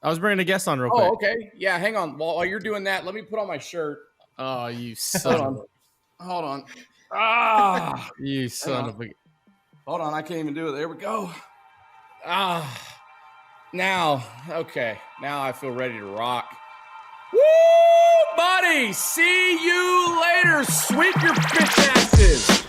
I was bringing a guest on real Oh, quick. okay. Yeah, hang on. While you're doing that, let me put on my shirt. Oh, you son Hold on. Ah, you son of a. hold on. I can't even do it. There we go. Now, okay. Now I feel ready to rock. Woo, buddy. See you later. Sweep your bitch asses.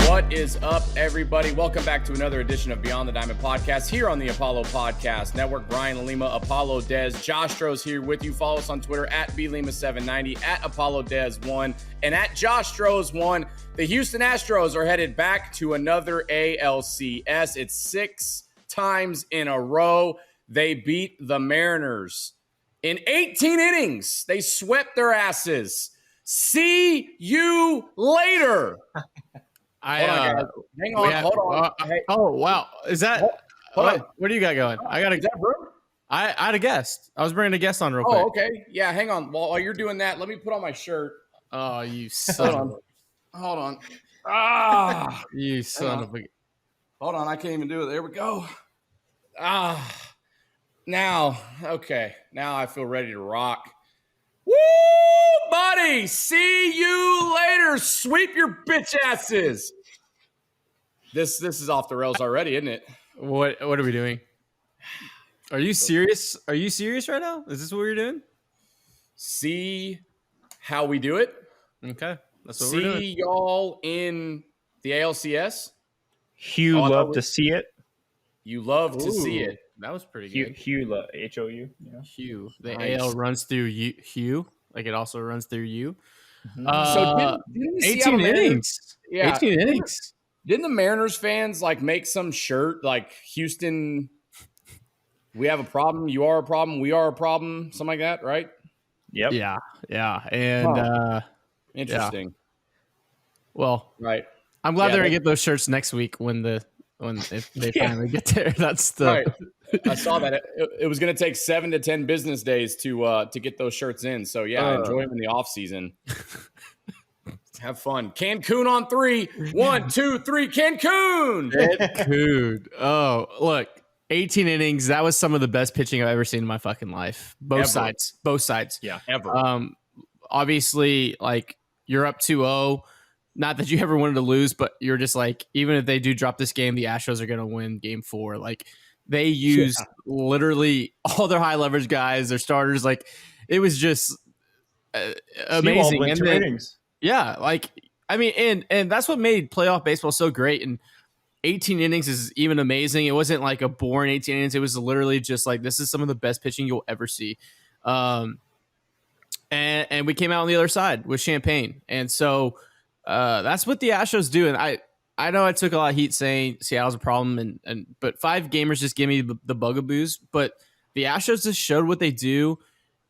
What is up, everybody? Welcome back to another edition of Beyond the Diamond Podcast here on the Apollo Podcast Network. Brian LaLima, ApolloDez, Josh Astros here with you. Follow us on Twitter at BLima790, at ApolloDez1, and at Josh Astros1. The Houston Astros are headed back to another ALCS. It's 6 times in a row. They beat the Mariners. In 18 innings, they swept their asses. See you later. Hang on. Hold on. Hey. Oh, wow. Is that hold on. What do you got going? Is that room? I had a guest. I was bringing a guest on real quick. Oh, okay. Yeah, hang on. While you're doing that, let me put on my shirt. Oh, you son Hold on. Ah, you son of a. Hold on. I can't even do it. There we go. Now, okay. Now I feel ready to rock. Woo, buddy. See you later. Sweep your bitch asses. This is off the rails already, isn't it? What are we doing? Are you serious? Are you serious right now? Is this what we're doing? See how we do it? Okay. That's what we're doing. See y'all in the ALCS. Hugh loved to see it. You love to see it. That was pretty good. Hugh, H-O-U. Yeah. Hugh. The Nice. AL runs through you, Hugh. Like it also runs through you. So didn't 18 innings. Yeah. 18 innings. Didn't the Mariners fans like make some shirt like Houston, we have a problem, you are a problem, we are a problem, something like that, right? Yep. Yeah. And Interesting. Yeah. Well, Right. I'm glad they're gonna get those shirts next week if they finally get there. That's the right. I saw that it was going to take 7 to 10 business days to get those shirts in. So yeah, enjoy them in the off season. Have fun. Cancun on 3. 1, 2, 3. Cancun. Cancun. Oh, look, 18 innings. That was some of the best pitching I've ever seen in my fucking life. Both sides. Yeah, ever. Obviously, like you're up 2-0. Not that you ever wanted to lose, but you're just like, even if they do drop this game, the Astros are going to win game 4. Like they used literally all their high leverage guys, their starters. Like it was just amazing. And then, yeah, like, I mean, and that's what made playoff baseball so great. And 18 innings is even amazing. It wasn't like a boring 18 innings. It was literally just like, this is some of the best pitching you'll ever see. And we came out on the other side with champagne. And so, that's what the Astros do, and I know I took a lot of heat saying Seattle's a problem, but 5 gamers just give me the bugaboos. But the Astros just showed what they do,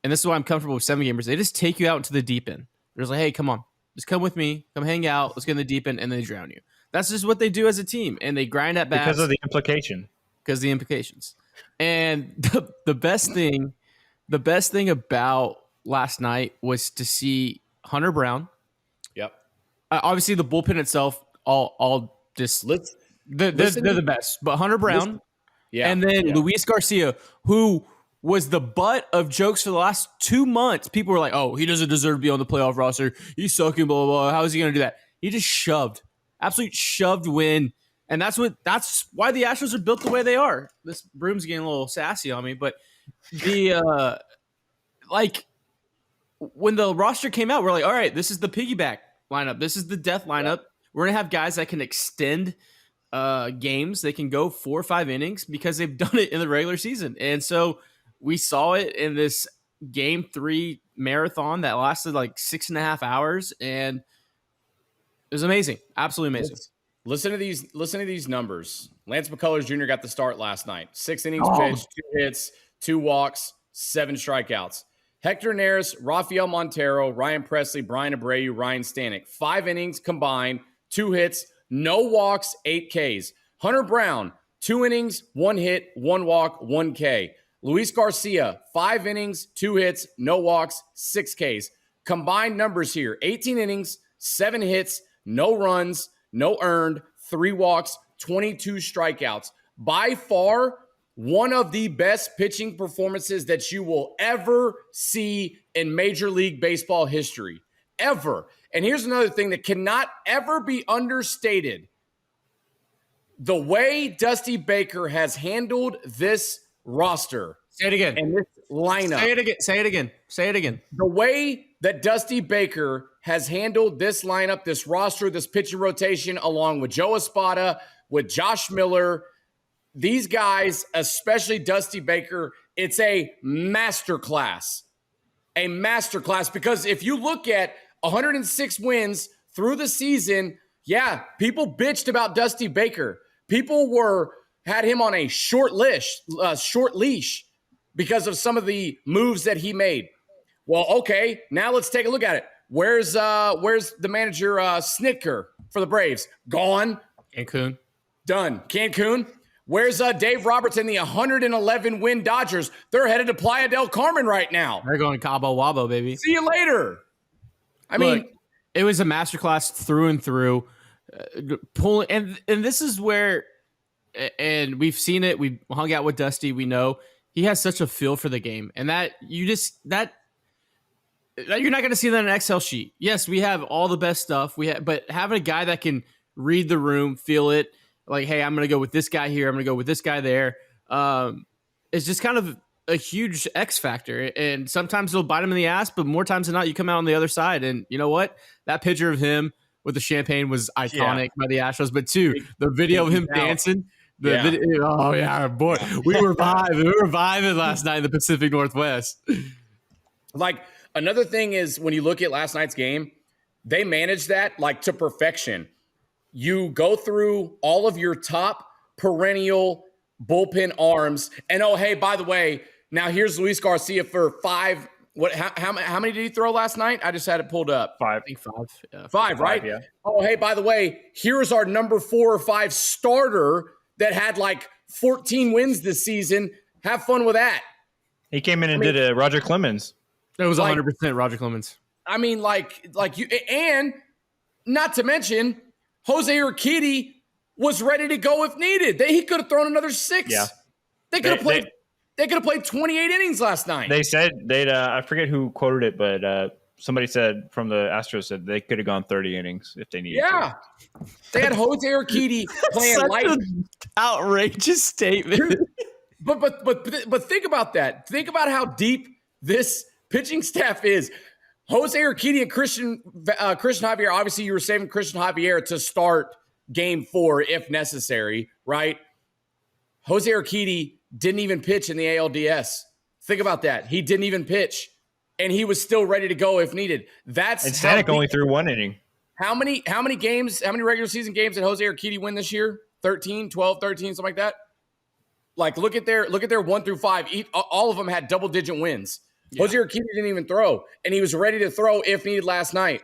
and this is why I'm comfortable with 7 gamers. They just take you out into the deep end. They're just like, hey, come on, just come with me, come hang out, let's get in the deep end, and they drown you. That's just what they do as a team, and they grind at bats because of the implication. Because the implications, and the best thing about last night was to see Hunter Brown. Obviously, the bullpen itself, all just they're the best. But Hunter Brown, and then Luis Garcia, who was the butt of jokes for the last 2 months. People were like, "Oh, he doesn't deserve to be on the playoff roster. He's sucking, blah blah blah. How is he going to do that?" He just absolute shoved win, and that's why the Astros are built the way they are. This broom's getting a little sassy on me, but the like when the roster came out, we're like, "All right, this is the piggyback lineup. This is the death lineup. We're going to have guys that can extend games. They can go 4 or 5 innings because they've done it in the regular season." And so we saw it in this game 3 marathon that lasted like 6.5 hours. And it was amazing. Absolutely amazing. Listen to these numbers. Lance McCullers Jr. got the start last night. 6 innings pitched, 2 hits, 2 walks, 7 strikeouts. Hector Neris, Rafael Montero, Ryan Presley, Brian Abreu, Ryan Stanek. 5 innings combined, 2 hits, no walks, 8 Ks. Hunter Brown, 2 innings, 1 hit, 1 walk, 1 K. Luis Garcia, 5 innings, 2 hits, no walks, 6 Ks. Combined numbers here, 18 innings, 7 hits, no runs, no earned, 3 walks, 22 strikeouts. by far one of the best pitching performances that you will ever see in Major League Baseball history, ever. And here's another thing that cannot ever be understated. The way Dusty Baker has handled this roster. Say it again. And this lineup. Say it again. Say it again. Say it again. The way that Dusty Baker has handled this lineup, this roster, this pitching rotation, along with Joe Espada, with Josh Miller, these guys, especially Dusty Baker, it's a masterclass. A masterclass, because if you look at 106 wins through the season, yeah, people bitched about Dusty Baker. People had him on a short leash because of some of the moves that he made. Well, okay, now let's take a look at it. Where's the manager Snitker for the Braves? Gone. Cancun. Done. Cancun. Where's Dave Roberts and the 111-win Dodgers? They're headed to Playa del Carmen right now. They're going Cabo Wabo, baby. See you later. I mean, it was a masterclass through and through. Pulling and this is where, and we've seen it. We hung out with Dusty. We know he has such a feel for the game, and that you're not going to see that in an Excel sheet. Yes, we have all the best stuff. But having a guy that can read the room, feel it, like, hey, I'm going to go with this guy here. I'm going to go with this guy there. It's just kind of a huge X factor. And sometimes it'll bite him in the ass, but more times than not, you come out on the other side. And you know what? That picture of him with the champagne was iconic by the Astros. But two, the video of him dancing. Video, oh yeah, boy, we were vibing last night in the Pacific Northwest. Like, another thing is, when you look at last night's game, they managed that like to perfection. You go through all of your top perennial bullpen arms, and oh, hey, by the way, now here's Luis Garcia for 5. How many did he throw last night? I just had it pulled up. 5. I think 5. Yeah. 5, right? Yeah. Oh, hey, by the way, here's our number 4 or 5 starter that had like 14 wins this season. Have fun with that. He came in and did a Roger Clemens. It was 100% Roger Clemens. I mean, like you, and not to mention, Jose Urquidy was ready to go if needed. He could have thrown another 6. Yeah. They could have played. They could have played 28 innings last night. They said I forget who quoted it, but somebody said from the Astros said they could have gone 30 innings if they needed to. They had Jose Urquidy playing Such an outrageous statement. But think about that. Think about how deep this pitching staff is. Jose Urquidy and Christian Javier. Obviously, you were saving Christian Javier to start Game 4 if necessary, right? Jose Urquidy didn't even pitch in the ALDS. Think about that. He didn't even pitch, and he was still ready to go if needed. That's and Stanek only threw 1 inning. How many regular season games did Jose Urquidy win this year? 13, 12, 13, something like that. Like, look at their 1 through 5. All of them had double-digit wins. Yeah. Jose Urquidy didn't even throw, and he was ready to throw if needed last night.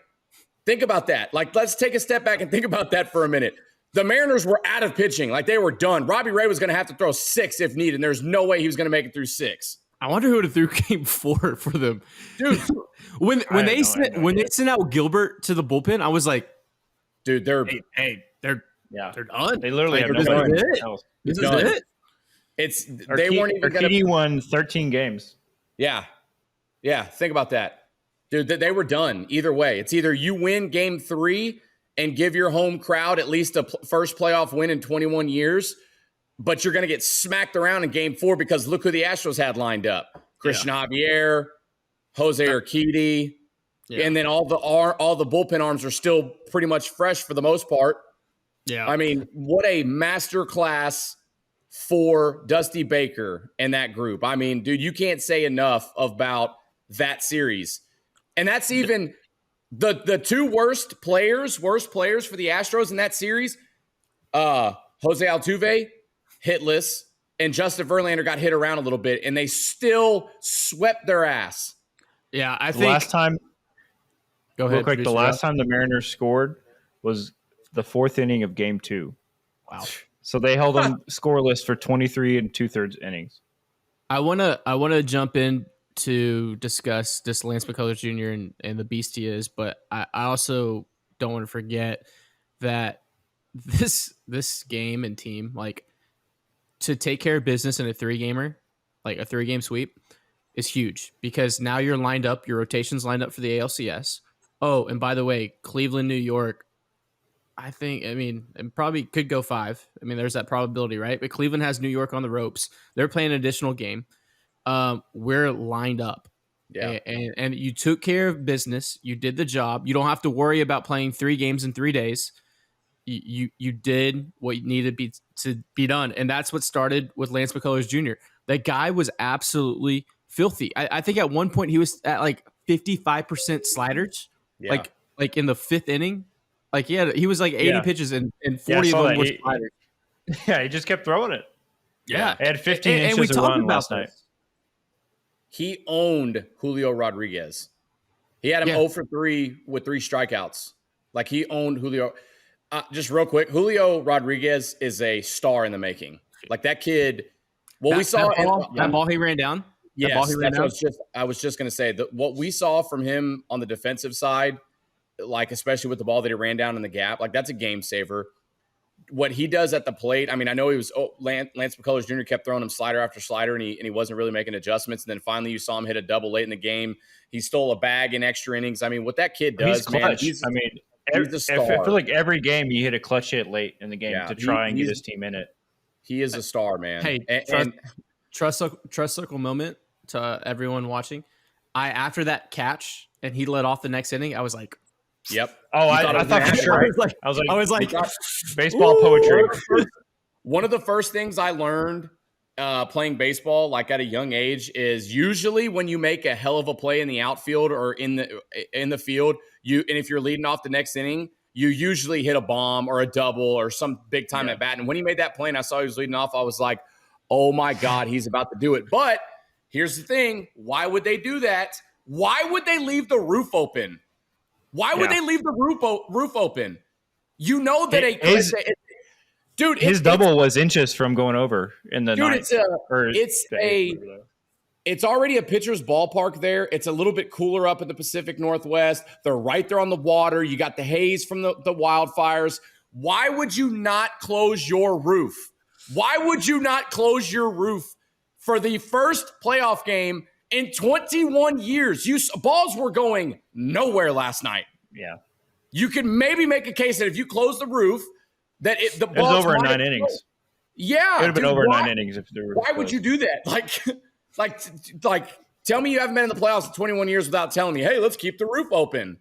Think about that. Like, let's take a step back and think about that for a minute. The Mariners were out of pitching. Like, they were done. Robbie Ray was going to have to throw 6 if needed, and there's no way he was going to make it through 6. I wonder who would have threw Game 4 for them, dude. when they sent out Gilbert to the bullpen, I was like, dude, they're done. They literally have this nobody else. This is it. They weren't even going to. Urquidy won 13 games. Yeah. Think about that, dude. They were done either way. It's either you win Game 3 and give your home crowd at least a first playoff win in 21 years, but you're going to get smacked around in Game 4 because look who the Astros had lined up: Christian Javier, Jose Urquidy, and then all the bullpen arms are still pretty much fresh for the most part. Yeah, I mean, what a masterclass for Dusty Baker and that group. I mean, dude, you can't say enough about that series, and that's even. The 2 worst players for the Astros in that series, Jose Altuve, hitless, and Justin Verlander got hit around a little bit, and they still swept their ass. Yeah, I think last time. Go ahead. Real quick, the last time the Mariners scored was the 4th inning of Game 2. Wow. So they held them scoreless for 23 2/3 innings. I wanna jump in to discuss this Lance McCullers Jr. and the beast he is, but I also don't want to forget that this game and team, like, to take care of business in a 3-gamer, like a 3-game sweep, is huge because now you're lined up, your rotation's lined up for the ALCS. Oh, and by the way, Cleveland, New York, it probably could go 5. I mean, there's that probability, right? But Cleveland has New York on the ropes. They're playing an additional game. We're lined up. Yeah. And you took care of business. You did the job. You don't have to worry about playing 3 games in 3 days. You did what needed to be done. And that's what started with Lance McCullers Jr. That guy was absolutely filthy. I think at one point he was at like 55% sliders, like in the 5th inning. Like he was like 80 pitches and 40 of them were sliders. Yeah, he just kept throwing it. Yeah. He had 15 inches of run last night. He owned Julio Rodriguez. He had him 0 for 3 with 3 strikeouts. Like he owned Julio. Just real quick, Julio Rodriguez is a star in the making. Like that kid. We saw that ball he ran down. Yes, I was just going to say that what we saw from him on the defensive side, like especially with the ball that he ran down in the gap, like that's a game saver. What he does at the plate, I mean, I know he was Lance McCullers Jr. kept throwing him slider after slider, and he wasn't really making adjustments. And then finally, you saw him hit a double late in the game. He stole a bag in extra innings. I mean, what that kid does, he's clutch. Man, he's a star. I feel like every game he hit a clutch hit late in the game to try and get his team in it. He is a star, man. Hey, trust circle moment to everyone watching. After that catch and he let off the next inning, I was like, "Yep." Oh, I thought for sure. I was like, baseball poetry. One of the first things I learned playing baseball, like at a young age, is usually when you make a hell of a play in the outfield or in the field, and if you're leading off the next inning, you usually hit a bomb or a double or some big time at bat. And when he made that play and I saw he was leading off, I was like, "Oh my God, he's about to do it." But here's the thing: why would they do that? Why would they leave the roof open? Why would they leave the roof open? You know that his double was inches from going over in the ninth. It's already a pitcher's ballpark there. It's a little bit cooler up in the Pacific Northwest. They're right there on the water. You got the haze from the wildfires. Why would you not close your roof? Why would you not close your roof for the first playoff game in 21 years? Balls were going nowhere last night. Yeah. You could maybe make a case that if you close the roof, that the ball was over in 9 innings. Yeah. It would have been over in 9 innings if there were. Why would you do that? Like, tell me you haven't been in the playoffs in 21 years without telling me, hey, let's keep the roof open.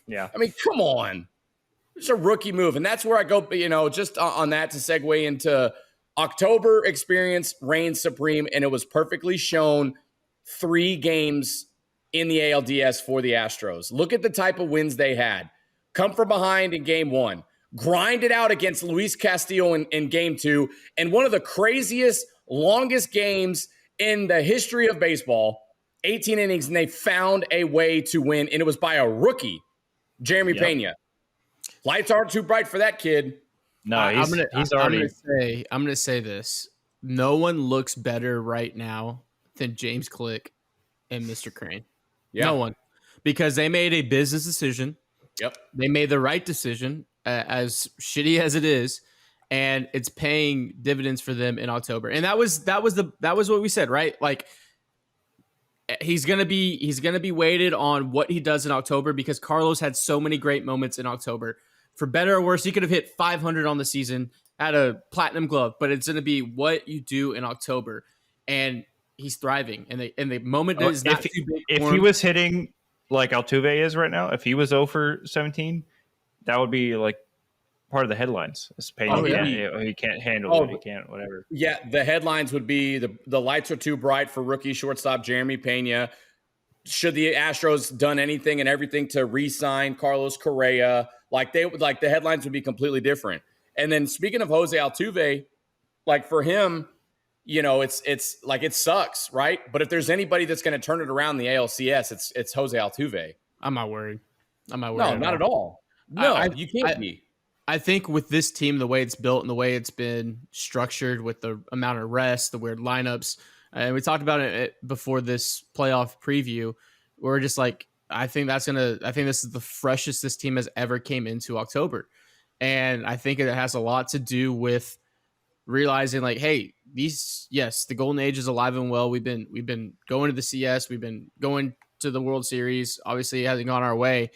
Yeah. I mean, come on. It's a rookie move. And that's where I go, just on that to segue into October experience reigns supreme. And it was perfectly shown 3 games in the ALDS for the Astros. Look at the type of wins they had. Come from behind in game 1. Grind it out against Luis Castillo in game 2. And one of the craziest, longest games in the history of baseball, 18 innings, and they found a way to win. And it was by a rookie, Jeremy Pena. Lights aren't too bright for that kid. No, I'm gonna say this. No one looks better right now than James Click and Mr. Crane. Yeah. No one. Because they made a business decision. Yep. They made the right decision, as shitty as it is, and it's paying dividends for them in October. And that was what we said, right? Like he's gonna be weighted on what he does in October because Carlos had so many great moments in October. For better or worse, he could have hit 500 on the season, had a platinum glove, but it's gonna be what you do in October. And he's thriving. And the moment is not too big. If he was hitting like Altuve is right now, if he was 0 for 17, that would be like part of the headlines. He can't handle it. He can't, whatever. Yeah, the headlines would be the lights are too bright for rookie shortstop Jeremy Pena. Should the Astros done anything and everything to re-sign Carlos Correa? The headlines would be completely different. And then speaking of Jose Altuve, like for him, it's like it sucks, right? But if there's anybody that's going to turn it around in the ALCS, it's Jose Altuve. I'm not worried. No, not at all. No, you can't be. I think with this team, the way it's built and the way it's been structured with the amount of rest, the weird lineups, and we talked about it before this playoff preview, we're just like, I think this is the freshest this team has ever came into October. And I think it has a lot to do with realizing like, hey, the golden age is alive and well. We've been going to the CS, we've been going to the World Series. Obviously, it hasn't gone our way,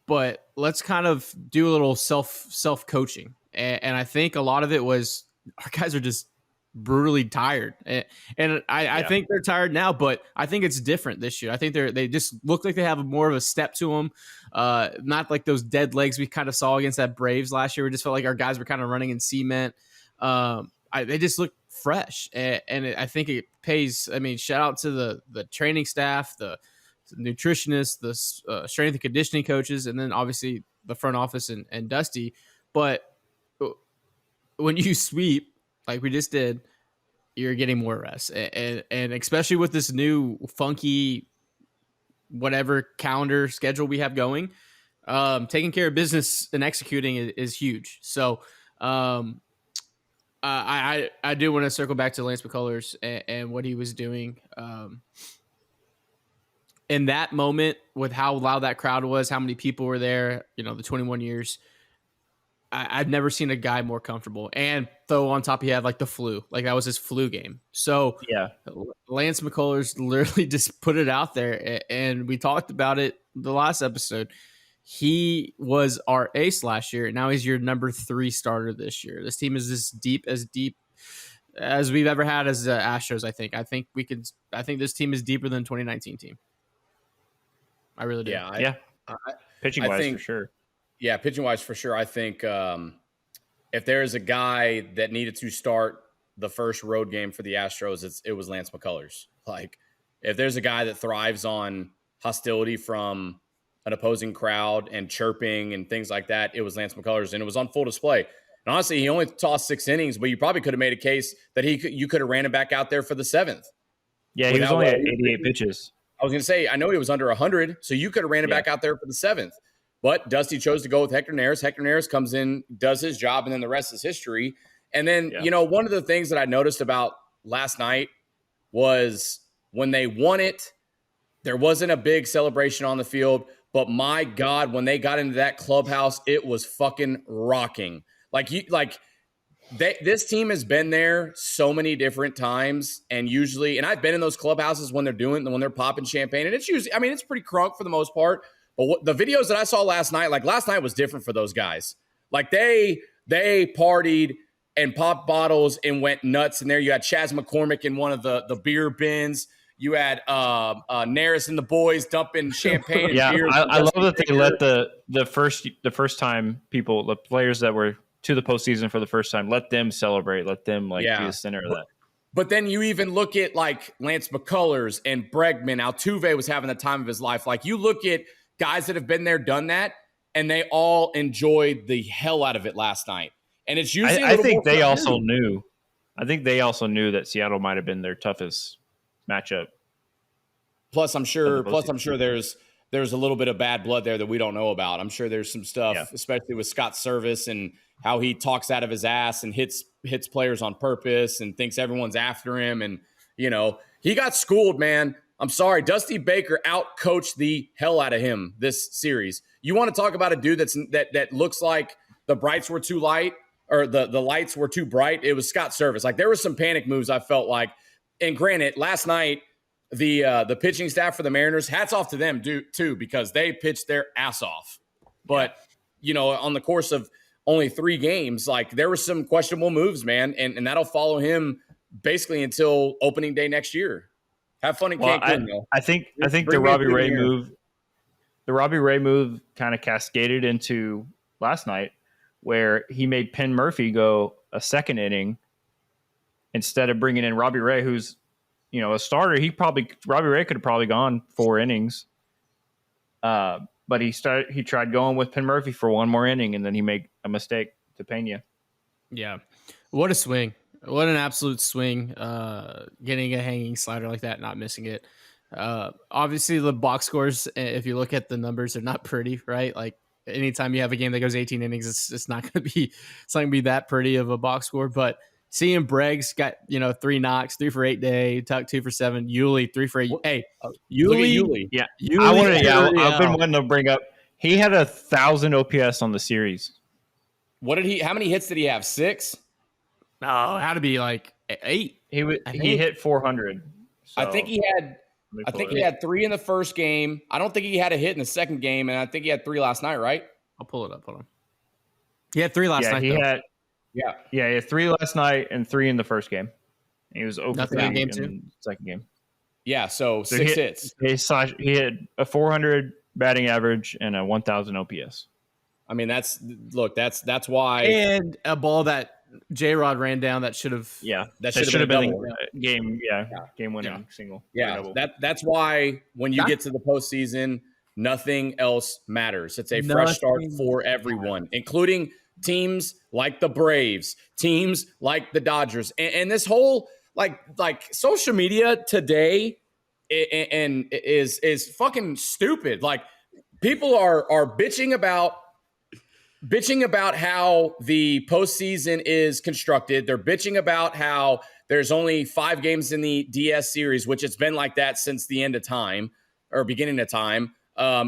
but let's kind of do a little self coaching. And I think a lot of it was our guys are just brutally tired, and I think they're tired now, but I think it's different this year. I think they just look like they have more of a step to them, not like those dead legs we kind of saw against that Braves last year. We just felt like our guys were kind of running in cement. They just look fresh, and I think it pays. I mean, shout out to the training staff, the nutritionists, the strength and conditioning coaches, and then obviously the front office and Dusty. But when you sweep like we just did, you're getting more rest, and especially with this new funky whatever calendar schedule we have going, taking care of business and executing is huge. So I do want to circle back to Lance McCullers and what he was doing in that moment with how loud that crowd was, how many people were there, the 21 years. I've never seen a guy more comfortable. And though on top he had like the flu, like that was his flu game. So yeah, Lance McCullers literally just put it out there, and we talked about it the last episode. He was our ace last year, and now he's your number 3 starter this year. This team is as deep as we've ever had as Astros. I think this team is deeper than 2019 team. I really do. Yeah. Pitching wise, for sure. Yeah, pitching-wise, for sure. I think if there's a guy that needed to start the first road game for the Astros, it was Lance McCullers. Like, if there's a guy that thrives on hostility from an opposing crowd and chirping and things like that, it was Lance McCullers, and it was on full display. And honestly, he only tossed 6 innings, but you probably could have made a case that you could have ran him back out there for the 7th. Yeah, he was only at 88 pitches. I was going to say, I know he was under 100, so you could have ran him back out there for the 7th. But Dusty chose to go with Hector Neris. Hector Neris comes in, does his job, and then the rest is history. And then, one of the things that I noticed about last night was when they won it, there wasn't a big celebration on the field. But my God, when they got into that clubhouse, it was fucking rocking. This team has been there so many different times, and I've been in those clubhouses when they're popping champagne, and it's usually, it's pretty crunk for the most part. But the videos that I saw last night was different for those guys. Like they partied and popped bottles and went nuts in there. You had Chaz McCormick in one of the beer bins. You had Neris and the boys dumping champagne. Yeah, and beer. I love that they let the first time people, the players that were to the postseason for the first time, let them celebrate, let them be the center of that. But then you even look at like Lance McCullers and Bregman. Altuve was having the time of his life. Like you look at guys that have been there, done that, and they all enjoyed the hell out of it last night. And it's usually I think they also knew that Seattle might have been their toughest matchup. Plus, I'm sure there's a little bit of bad blood there that we don't know about. I'm sure there's some stuff, especially with Scott Service and how he talks out of his ass and hits players on purpose and thinks everyone's after him. And, he got schooled, man. I'm sorry. Dusty Baker out-coached the hell out of him this series. You want to talk about a dude that looks like the brights were too light or the lights were too bright? It was Scott Service. Like, there were some panic moves I felt like. And granted, last night, the pitching staff for the Mariners, hats off to them, too, because they pitched their ass off. But, on the course of only 3 games, like, there were some questionable moves, man. And that'll follow him basically until opening day next year. Have fun in Cancun, though. I think the Robbie Ray move kind of cascaded into last night, where he made Penn Murphy go a second inning instead of bringing in Robbie Ray, who's a starter. Robbie Ray could have probably gone 4 innings, but he tried going with Penn Murphy for 1 more inning, and then he made a mistake to Pena. Yeah, what a swing! What an absolute swing, getting a hanging slider like that, not missing it. Obviously, the box scores, if you look at the numbers, they're not pretty, right? Like, anytime you have a game that goes 18 innings, it's not going to be that pretty of a box score. But seeing Breggs got, 3 knocks, 3 for 8 day, Tuck 2 for 7, Yuli 3 for 8. Hey, Yuli. Yeah. I've been wanting to bring up, he had 1,000 OPS on the series. How many hits did he have? 6? No, it had to be like 8. He hit 400. So I think he had 3 in the first game. I don't think he had a hit in the second game, and I think he had 3 last night, right? I'll pull it up. Hold on. He had 3 last night. He had 3 last night and 3 in the first game. He was over Nothing in game 2. The second game. Yeah, so 6 hits. He had a 400 batting average and a 1,000 OPS. I mean, that's why. And a ball that J-Rod ran down that should have. Yeah, that should have been a game winning single. Yeah, that's why when you get to the postseason, nothing else matters. It's a fresh start for everyone, including teams like the Braves, teams like the Dodgers, and this whole like social media today and is fucking stupid. Like people are bitching about how the postseason is constructed. They're bitching about how there's only 5 games in the DS series, which it's been like that since the end of time or beginning of time.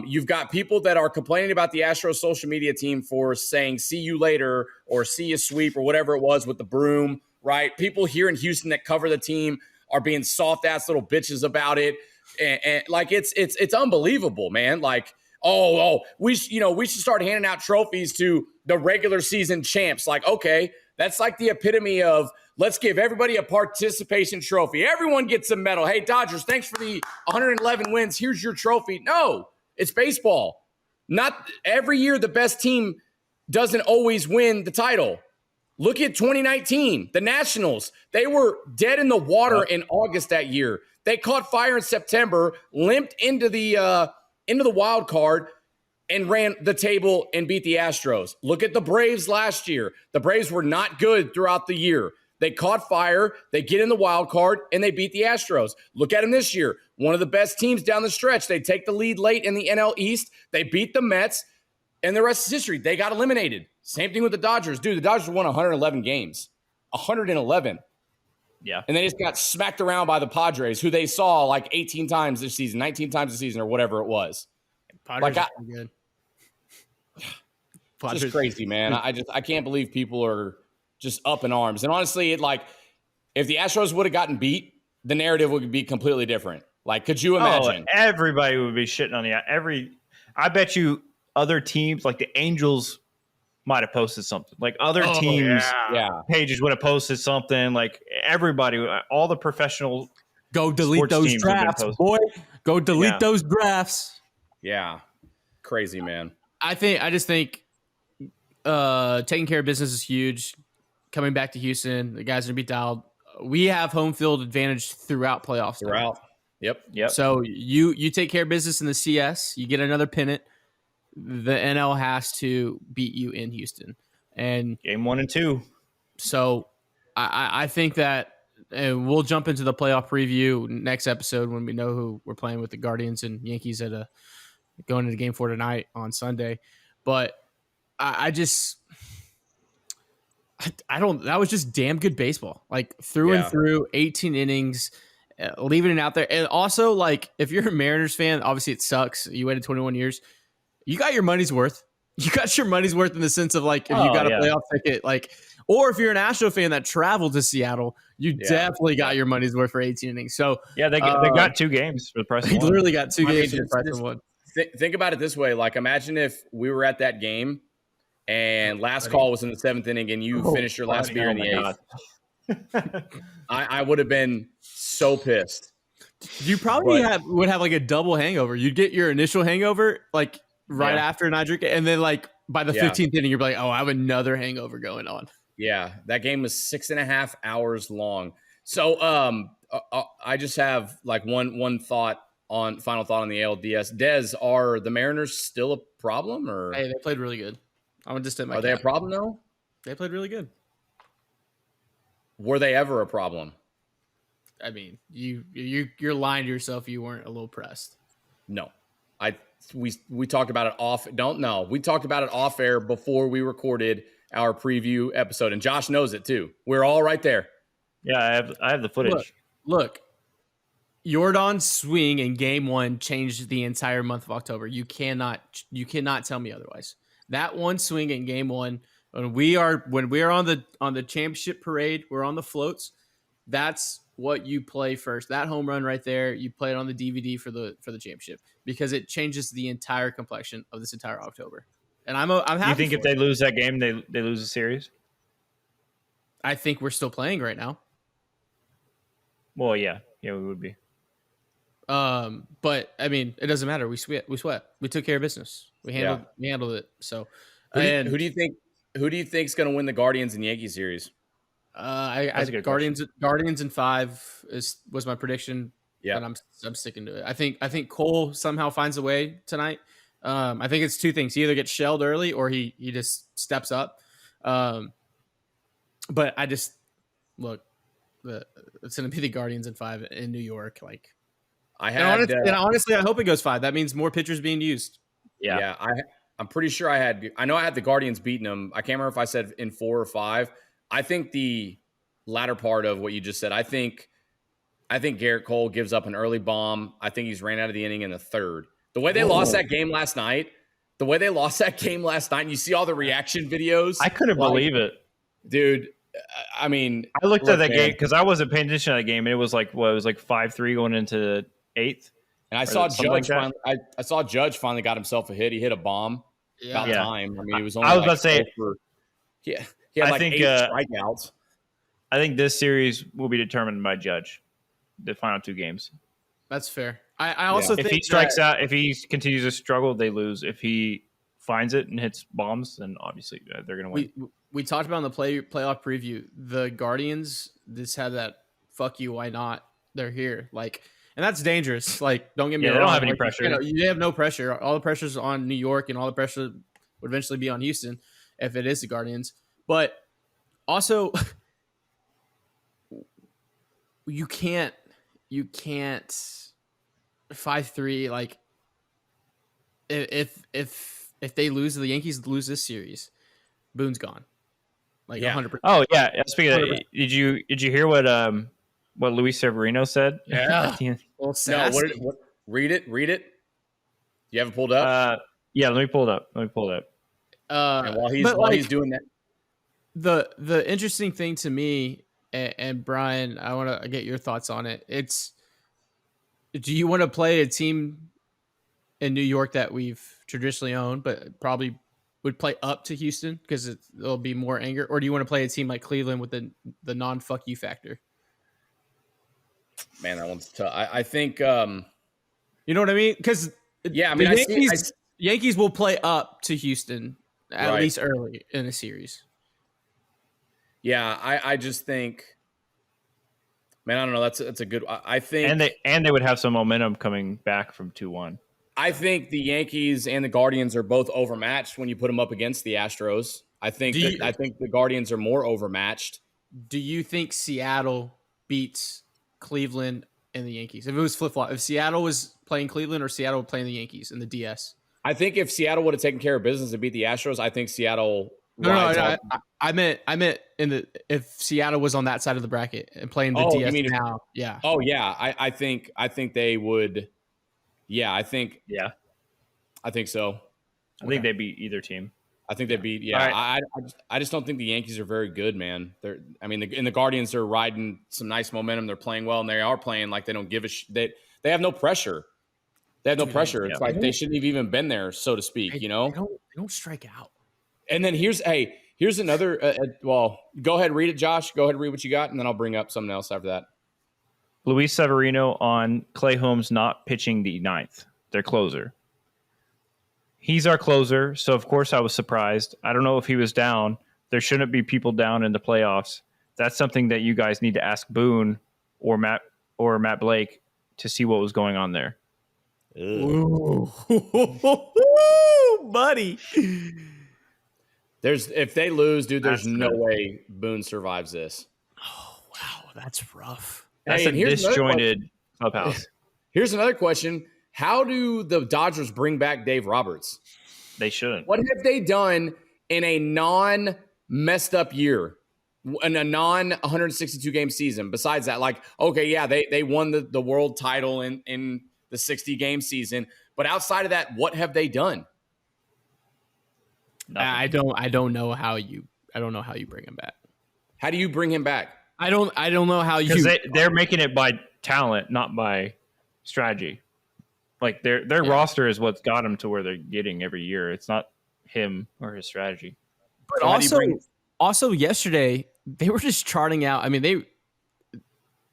You've got people that are complaining about the Astros social media team for saying "see you later" or "see you sweep" or whatever it was with the broom, right? People here in Houston that cover the team are being soft ass little bitches about it, and like it's unbelievable, man. Like. We should start handing out trophies to the regular season champs. Like, okay, that's like the epitome of let's give everybody a participation trophy. Everyone gets a medal. Hey, Dodgers, thanks for the 111 wins. Here's your trophy. No, it's baseball. Not every year the best team doesn't always win the title. Look at 2019, the Nationals. They were dead in the water in August that year. They caught fire in September, limped into the wild card and ran the table and beat the Astros. Look at the Braves last year. The Braves were not good throughout the year. They caught fire, they get in the wild card, and they beat the Astros. Look at them this year. One of the best teams down the stretch. They take the lead late in the NL East. They beat the Mets, and the rest is history. They got eliminated. Same thing with the Dodgers. Dude, the Dodgers won 111 games. 111. Yeah. And they just got smacked around by the Padres, who they saw like 18 times this season, 19 times this season, or whatever it was. Padres are good. It's just crazy, man. I can't believe people are just up in arms. And honestly, if the Astros would have gotten beat, the narrative would be completely different. Like, could you imagine? Everybody would be shitting on I bet you other teams, like the Angels, might have posted something. Like other teams, pages would have posted something. Like everybody, all the professional go delete those drafts, boy. Go delete those drafts. Yeah, crazy, man. I just think taking care of business is huge. Coming back to Houston, the guys are gonna be dialed. We have home field advantage throughout playoffs. Yep. So you take care of business in the CS, you get another pennant. The NL has to beat you in Houston, and game 1 and 2. So I think that, and we'll jump into the playoff preview next episode when we know who we're playing with, the Guardians and Yankees going into game 4 tonight on Sunday. But that was just damn good baseball, like through and through, 18 innings, leaving it out there. And also, like, if you're a Mariners fan, obviously it sucks. You waited 21 years. You got your money's worth. You got your money's worth in the sense of like, if you got a playoff ticket, like, or if you're an Astro fan that traveled to Seattle, you definitely got your money's worth for 18 innings. So they got 2 games for the price of 1. They literally got 2 games for the price of 1. Think about it this way. Like, imagine if we were at that game and last call was in the 7th inning and you finished your last beer in the 8th. I would have been so pissed. You probably would have like a double hangover. You'd get your initial hangover like right after and I drink it, and then like by the 15th inning, you're like, oh, I have another hangover going on. Yeah, that game was 6.5 hours long. So I just have like one final thought on the ALDS. Dez, are the Mariners still a problem, or hey, they played really good? I'm gonna just take my. Are they a problem though? They played really good. Were they ever a problem? I mean, you're lying to yourself. You weren't a little pressed. No, we talked about it off. Don't know. We talked about it off air before we recorded our preview episode, and Josh knows it too. We're all right there. Yeah, I have the footage. Look, Yordan's swing in game 1 changed the entire month of October. You cannot tell me otherwise. That one swing in game 1 When we are on the championship parade, we're on the floats. That's what you play first. That home run right there, you play it on the DVD for the championship because it changes the entire complexion of this entire October. And I'm happy. You think if they lose that game, they lose the series? I think we're still playing right now. Well, yeah, we would be. But I mean, it doesn't matter. We sweat. We took care of business. We handled it. So, who do you think is going to win the Guardians and Yankees series? Guardians in 5 was my prediction. Yeah, and I'm sticking to it. I think Cole somehow finds a way tonight. I think it's two things: he either gets shelled early or he just steps up. But I just look. It's going to be the Guardians in 5 in New York. Like, honestly, I hope it goes 5. That means more pitchers being used. Yeah. I'm pretty sure I know I had the Guardians beating them. I can't remember if I said in 4 or 5. I think the latter part of what you just said. I think Garrett Cole gives up an early bomb. I think he's ran out of the inning in the 3rd. The way they lost that game last night. And you see all the reaction videos. I couldn't believe it, dude. I mean, I looked at that game because I wasn't paying attention to that game, and it was like 5-3 going into the 8th. And I saw Judge finally. I saw Judge finally got himself a hit. He hit a bomb. About time. I mean, he was only. I was about to say. He had like 8 strikeouts. I think this series will be determined by Judge. The final 2 games. That's fair. I also think if he strikes out, if he continues to struggle, they lose. If he finds it and hits bombs, then obviously they're going to win. We talked about in the playoff preview, the Guardians just had that fuck you, why not? They're here. Like, and that's dangerous. Like, don't get me wrong. They don't have any pressure. You have no pressure. All the pressure's on New York, and all the pressure would eventually be on Houston if it is the Guardians. But also, you can't 5-3. Like, if they lose, the Yankees lose this series, Boone's gone. Like 100%. Oh yeah. Speaking of, did you hear what Luis Severino said? Yeah. What read it. You have it pulled up? Yeah. Let me pull it up. And while he's doing that, the interesting thing to me, and Brian, I want to get your thoughts on it. Do you want to play a team in New York that we've traditionally owned, but probably would play up to Houston because there'll be more anger? Or do you want to play a team like Cleveland with the non-fuck you factor? Man, that one's tough. I think you know what I mean? Because Yankees will play up to Houston at least early in a series. Yeah, I just think, man, I don't know. That's a good. I think, and they would have some momentum coming back from 2-1. I think the Yankees and the Guardians are both overmatched when you put them up against the Astros. I think the Guardians are more overmatched. Do you think Seattle beats Cleveland and the Yankees? If it was flip-flop, if Seattle was playing Cleveland or Seattle playing the Yankees in the DS? I think if Seattle would have taken care of business and beat the Astros, I think Seattle. No, I meant if Seattle was on that side of the bracket and playing the DS now. Yeah. Oh yeah, I think they would. Yeah, I think so. I think they beat either team. I think they beat. Yeah, right. I just don't think the Yankees are very good, man. The Guardians are riding some nice momentum. They're playing well, and they are playing like they don't give a shit. They have no pressure. They have no pressure. It's like they shouldn't have even been there, so to speak. They don't strike out. And then here's another. Well, go ahead, read it, Josh. Go ahead, read what you got, and then I'll bring up something else after that. Luis Severino on Clay Holmes not pitching the 9th, their closer. He's our closer, so of course I was surprised. I don't know if he was down. There shouldn't be people down in the playoffs. That's something that you guys need to ask Boone or Matt Blake to see what was going on there. Ooh, buddy. If they lose, dude, there's no way Boone survives this. Oh wow, that's rough. That's a disjointed clubhouse. Here's another question. How do the Dodgers bring back Dave Roberts? They shouldn't. What have they done in a non-messed up year? In a non-162 game season? Besides that, they won the world title in the 60 game season. But outside of that, what have they done? I don't know how you bring him back. How do you bring him back? I don't know how you, because they're making it by talent, not by strategy. Like their roster is what's got them to where they're getting every year. It's not him or his strategy. But so also yesterday they were just charting out. I mean,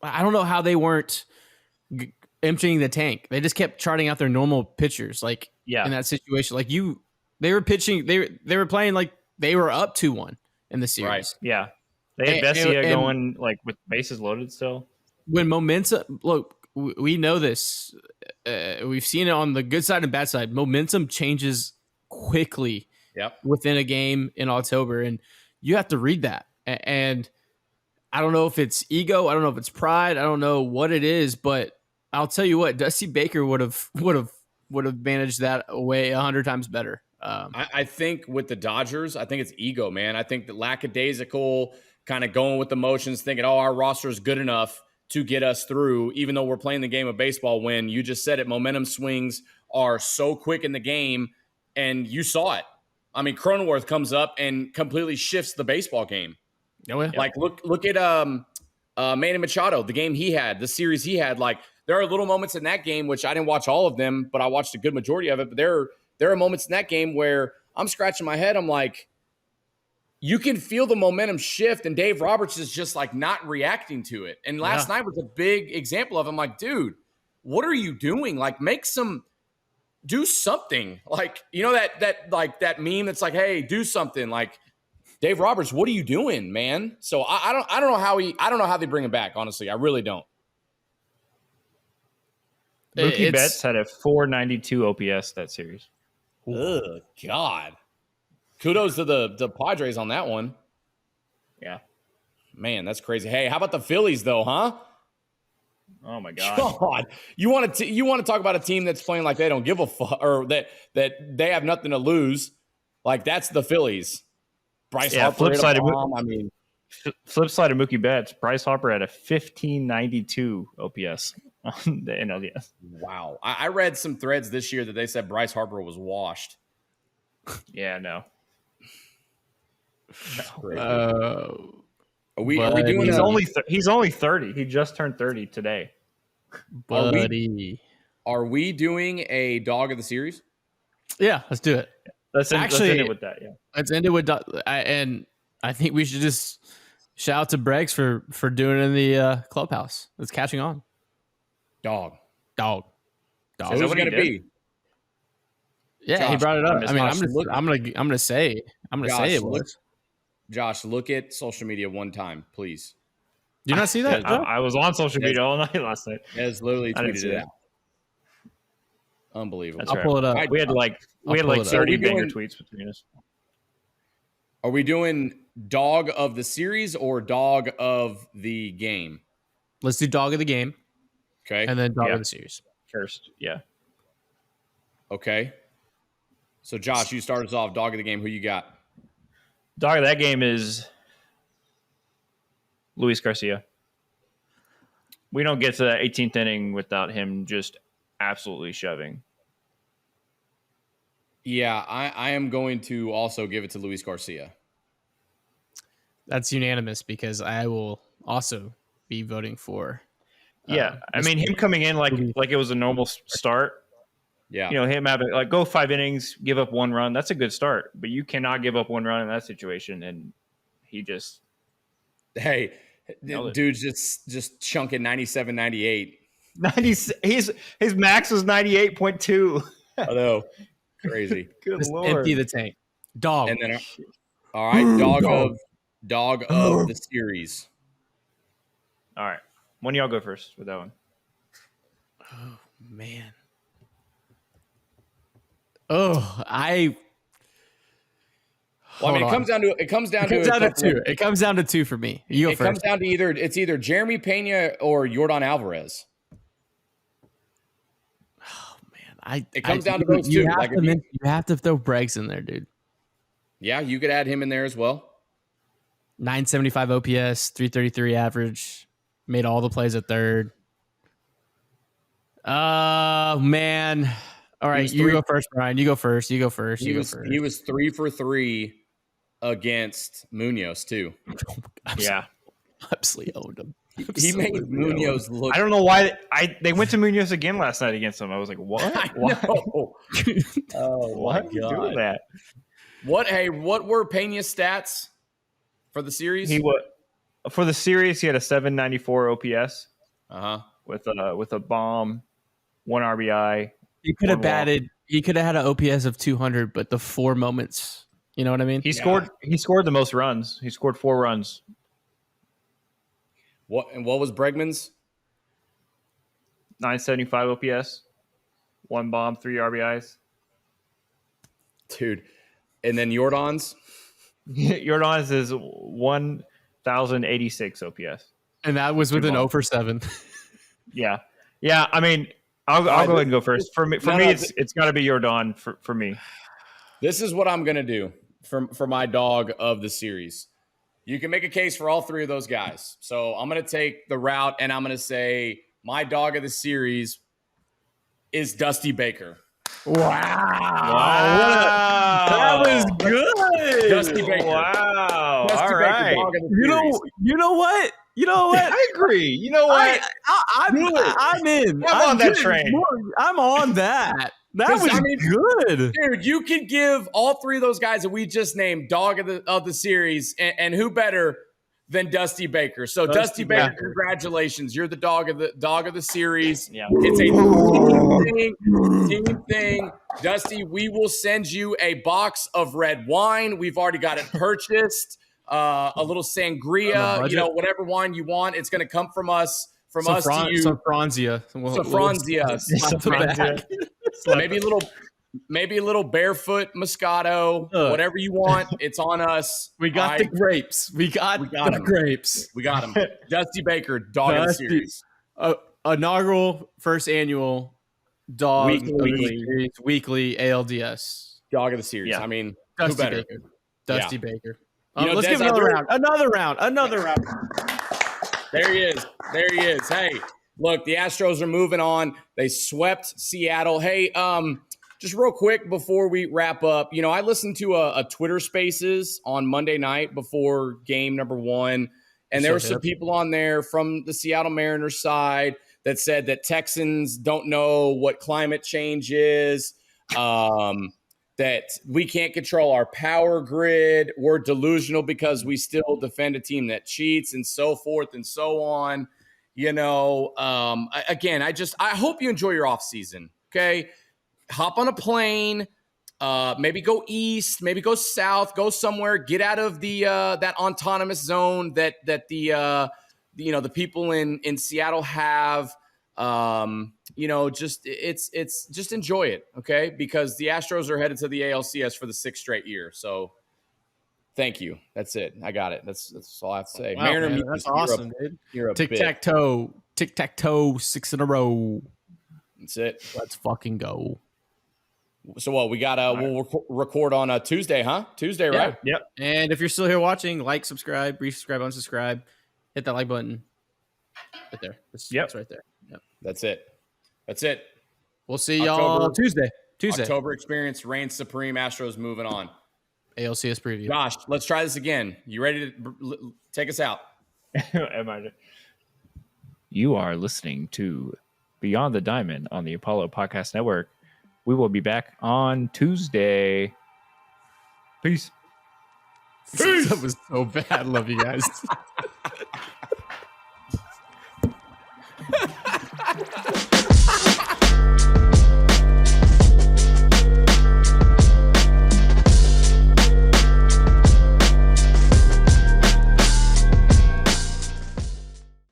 I don't know how they weren't emptying the tank. They just kept charting out their normal pitchers. Like in that situation, like they were pitching. They were playing like they were up 2-1 in the series. Right. Yeah. They had Vesia going like with bases loaded still. When momentum, look, we know this. We've seen it on the good side and bad side. Momentum changes quickly within a game in October, and you have to read that. And I don't know if it's ego. I don't know if it's pride. I don't know what it is, but I'll tell you what, Dusty Baker would have managed that away 100 times better. I think with the Dodgers, I think it's ego, man. I think the lackadaisical, kind of going with the motions, thinking, oh, our roster is good enough to get us through, even though we're playing the game of baseball. When you just said it, momentum swings are so quick in the game, and you saw it. I mean, Cronenworth comes up and completely shifts the baseball game. Oh, yeah. Like, look at Manny Machado, the game he had, the series he had. Like, there are little moments in that game, which I didn't watch all of them, but I watched a good majority of it. But there are moments in that game where I'm scratching my head. I'm like, you can feel the momentum shift, and Dave Roberts is just like not reacting to it. And last night was a big example of, I'm like, dude, what are you doing? Like, do something. Like, you know, that meme that's like, hey, do something. Like, Dave Roberts, what are you doing, man? So I don't know how they bring him back. Honestly, I really don't. Mookie Betts had a 492 OPS that series. Oh God. Kudos to the Padres on that one. Yeah. Man, that's crazy. Hey, how about the Phillies though, huh? Oh my God. You want to talk about a team that's playing like they don't give a fuck, or that they have nothing to lose. Like, that's the Phillies. Bryce Harper. Flip side of Mookie Betts, Bryce Harper had a 1592 OPS on the NLDS. Wow. I read some threads this year that they said Bryce Harper was washed. Yeah, no. Are we doing? He's only 30. He just turned 30 today. Buddy. Are we doing a dog of the series? Yeah, let's do it. Let's end it with that. Yeah, let's end it with and I think we should just shout out to Breggs for doing it in the clubhouse. It's catching on. Dog. So who's it going to be? Yeah, Josh, he brought it up. I mean, I'm gonna say it was. Josh, look at social media one time, please. Did you not see that? I was on social media all night last night. Has literally tweeted it out. Unbelievable. I'll pull it up. We had like 30 banger tweets between us. Are we doing dog of the series or dog of the game? Let's do dog of the game. Okay. And then dog of the series. First, yeah. Okay. So, Josh, you start us off. Dog of the game. Who you got? Dog of that game is Luis Garcia. We don't get to that 18th inning without him just absolutely shoving. Yeah, I am going to also give it to Luis Garcia. That's unanimous because I will also be voting for. I mean, him coming in like it was a normal start. Yeah. You know, him having go 5 innings, give up 1 run. That's a good start, but you cannot give up 1 run in that situation. And he just, dude's just chunking 97, 98. 90. His max was 98.2. I know, crazy. Good just Lord. Empty the tank, dog. And then, all right, dog of the series. All right, when y'all go first with that one? Oh man. Oh, it comes down to 2. It comes down to 2 for me. You go first. It comes down to either Jeremy Pena or Yordan Alvarez. Oh man, it comes down to those 2. You have to throw Breggs in there, dude. Yeah, you could add him in there as well. 975 OPS, 333 average, made all the plays at third. Man. All right, you go first, Brian. You go first. He was 3 for 3 against Munoz too. Yeah, absolutely owned him. He made Munoz look. I don't know why they went to Munoz again last night against him. I was like, what? Why? Oh Why my are you god! doing that? What were Pena's stats for the series? For the series, he had a 794 OPS. With a bomb, 1 RBI. He could have batted. He could have had an OPS of 200, but the 4 moments. You know what I mean? He scored the most runs. He scored 4 runs. What was Bregman's? 975 OPS, 1 bomb, 3 RBIs. Dude. And then Jordan's? Jordan's is 1,086 OPS. And that was with an 0 for 7. Yeah. I mean, I'll go ahead and go first. For me, it's got to be Jordan for me. This is what I'm gonna do for my dog of the series. You can make a case for all 3 of those guys. So I'm gonna take the route, and I'm gonna say my dog of the series is Dusty Baker. Wow. That was good. Dusty Baker. Wow. Dusty All Baker, right. dog of the series. You know what? I agree. You know what? I'm in. I'm on that train. I'm on that. That was good. Dude, you could give all 3 of those guys that we just named dog of the series, and who better than Dusty Baker? So Dusty Baker, congratulations. You're the dog of the series. Yeah. It's a team thing. Dusty, we will send you a box of red wine. We've already got it purchased. A little sangria, whatever wine you want. It's going to come from us to you. Sofranzia. Sofranzia. Maybe a little barefoot Moscato, whatever you want. It's on us. We got the grapes. We got the grapes. We got them. Dusty Baker, dog of the series. Inaugural, first annual dog weekly ALDS. Dog of the series. Yeah. I mean, Dusty who better? Baker. Dusty Baker. Let's give another round. Another round. There he is. Hey, look, the Astros are moving on. They swept Seattle. Hey, just real quick before we wrap up, I listened to a Twitter Spaces on Monday night before game number 1, and there were some people on there from the Seattle Mariners side that said that Texans don't know what climate change is, that we can't control our power grid, we're delusional because we still defend a team that cheats, and so forth and so on. Again, I hope you enjoy your off season. Okay. Hop on a plane, maybe go east, maybe go south, go somewhere, get out of the that autonomous zone that the people in Seattle have. Just enjoy it, okay? Because the Astros are headed to the ALCS for the 6th straight year. So thank you. That's it. I got it. That's all I have to say. Wow, Mariner, that's awesome, dude. You're a tic-tac-toe, 6 in a row. That's it. Let's fucking go. So what we got? We'll record on Tuesday, huh? Tuesday, right? Yep. And if you're still here watching, like, subscribe, resubscribe, unsubscribe, hit that like button. Right there. It's right there. Yep. That's it. We'll see y'all Tuesday. October experience reigns supreme. Astros moving on. ALCS preview. Josh, let's try this again. You ready to take us out? Am I? You are listening to Beyond the Diamond on the Apollo Podcast Network. We will be back on Tuesday. Peace. That was so bad. Love you guys.